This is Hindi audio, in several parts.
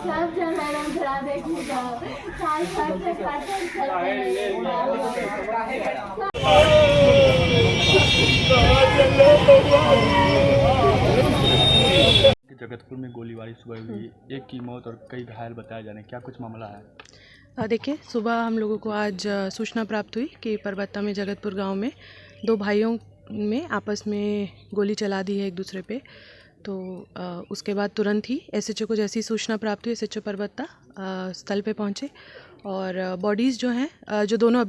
सब जगह रंधरा देखिएगा, साल भर से काटन जगतपुर में गोलीबारी सुबह हुई, एक की मौत और कई घायल बताए जा रहे हैं, क्या कुछ मामला है? देखिए, सुबह हम लोगों को आज सूचना प्राप्त हुई कि परबत्ता में जगतपुर गांव में दो भाइयों में आपस में गोली चला दी है एक दूसरे पे। तो उसके बाद तुरंत ही एसएचओ को जैसी सूचना प्राप्त हुई, एसएचओ परबत्ता स्थल पे पहुंचे और बॉडीज़ जो हैं जो दोनों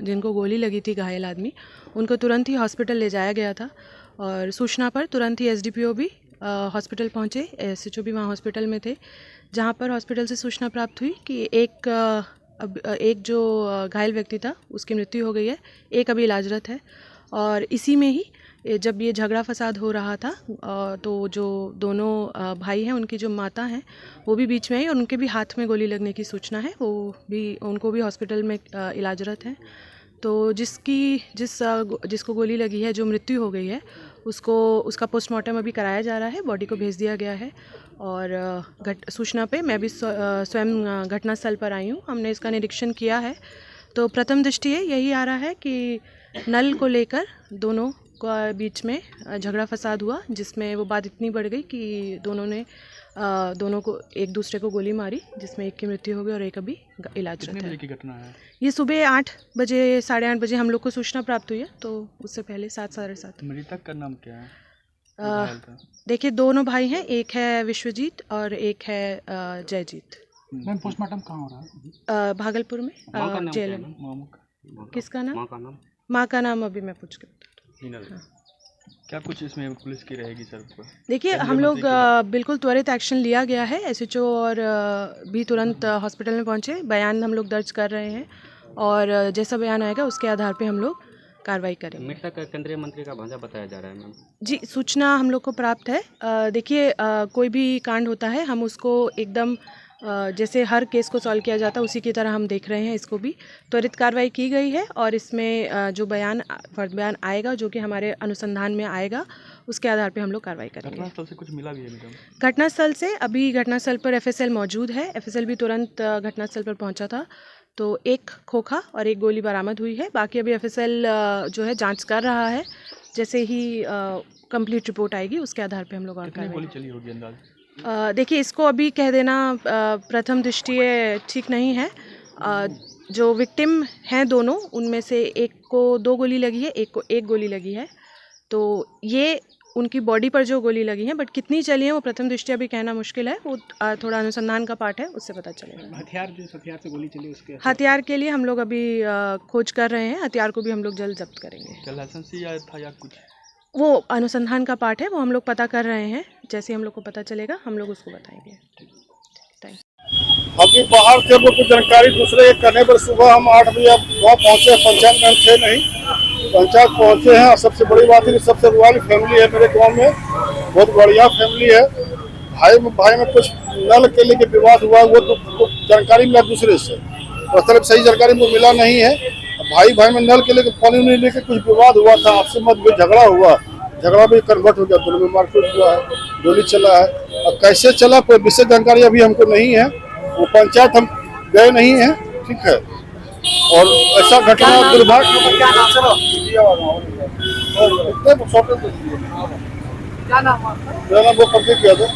जिनको गोली लगी थी घायल आदमी, उनको तुरंत ही हॉस्पिटल ले जाया गया था। और सूचना पर तुरंत ही एसडीपीओ भी हॉस्पिटल पहुंचे, एसएचओ भी वहाँ हॉस्पिटल में थे, जहाँ पर हॉस्पिटल से सूचना प्राप्त हुई कि एक जो घायल व्यक्ति था उसकी मृत्यु हो गई है, एक अभी इलाजरत है। और इसी में ही जब ये झगड़ा फसाद हो रहा था तो जो दोनों भाई हैं उनकी जो माता हैं वो भी बीच में आई और उनके भी हाथ में गोली लगने की सूचना है, उनको भी हॉस्पिटल में इलाजरत हैं। तो जिसको गोली लगी है, जो मृत्यु हो गई है, उसका पोस्टमार्टम अभी कराया जा रहा है, बॉडी को भेज दिया गया है। और सूचना पे मैं भी स्वयं घटनास्थल पर आई हूँ, हमने इसका निरीक्षण किया है। तो प्रथम दृष्टि यही आ रहा है कि नल को लेकर दोनों का बीच में झगड़ा फसाद हुआ, जिसमें वो बात इतनी बढ़ गई कि दोनों को एक दूसरे को गोली मारी, जिसमें एक की मृत्यु हो गई और एक अभी इलाजरत है। कितने बजे की घटना है? ये सुबह 8 बजे 8:30 बजे हम लोग को सूचना प्राप्त हुई है, तो उससे पहले 7 साढ़े 7। मृतक का नाम क्या है? देखिए, दोनों भाई हैं, एक है विश्वजीत और एक है जयजीत। मैम, पोस्टमार्टम कहाँ हो रहा है? भागलपुर में जेल में। किसका नाम? माँ का नाम अभी मैं पूछ के बता दूँ। क्या कुछ इसमें पुलिस की रहेगी सर? देखिए, हम लोग बिल्कुल त्वरित एक्शन लिया गया है, एसएचओ और भी तुरंत हॉस्पिटल में पहुंचे, बयान हम लोग दर्ज कर रहे हैं और जैसा बयान आएगा उसके आधार पे हम लोग कार्रवाई करेंगे। मृतक केंद्रीय मंत्री का भांजा बताया जा रहा है मैम। जी, सूचना हम लोग को प्राप्त है। देखिए, कोई भी कांड होता है हम उसको एकदम जैसे हर केस को सॉल्व किया जाता है उसी की तरह हम देख रहे हैं, इसको भी त्वरित कार्रवाई की गई है और इसमें जो फर्द बयान आएगा, जो कि हमारे अनुसंधान में आएगा, उसके आधार पे हम लोग कार्रवाई करेंगे। घटनास्थल से कुछ मिला भी है मैडम? घटनास्थल से अभी घटनास्थल पर एफएसएल मौजूद है, एफएसएल भी तुरंत घटनास्थल पर पहुंचा था, तो एक खोखा और एक गोली बरामद हुई है। बाकी अभी एफएसएल जो है जांच कर रहा है, जैसे ही कंप्लीट रिपोर्ट आएगी उसके आधार पे हम लोग और कितनी गोली चली होगी अंदाज? देखिए, इसको अभी कह देना प्रथम दृष्टि ठीक नहीं है। जो विक्टिम हैं दोनों, उनमें से एक को 2 गोली लगी है, एक को 1 गोली लगी है। तो ये उनकी बॉडी पर जो गोली लगी है, बट कितनी चली है वो प्रथम दृष्टि अभी कहना मुश्किल है, वो थोड़ा अनुसंधान का पार्ट है, उससे पता चलेगा। हथियार से गोली चली उसके हथियार के लिए हम लोग अभी खोज कर रहे हैं, हथियार को भी हम लोग जल्द जब्त करेंगे। लाइसेंस या था या कुछ? वो अनुसंधान का पार्ट है, वो हम लोग पता कर रहे हैं, जैसे हम लोग को पता चलेगा हम लोग उसको बताएंगे। अभी बाहर थे वो कुछ जानकारी दूसरे के करने पर सुबह हम 8 बजे वहाँ पहुँचे, पंचायत में थे नहीं, पंचायत पहुँचे हैं। और सबसे बड़ी बात है कि सबसे वाली फैमिली है मेरे गांव में, बहुत बढ़िया फैमिली है। भाई में कुछ नल के लिए विवाद हुआ, वो तो जानकारी मिला दूसरे से, मतलब सही जानकारी वो मिला नहीं है। भाई में नल के लिए पानी नहीं लेके कुछ विवाद हुआ था, आपसे मतभेद झगड़ा हुआ, झगड़ा भी कन्वर्ट हो गया, दोनों में मारपीट हुआ है, गोली चला है। अब कैसे चला कोई विशेष जानकारी अभी हमको नहीं है, वो पंचायत हम गए नहीं है, ठीक है। और ऐसा घटना दुर्भाग्य वो कंप्लीट किया था।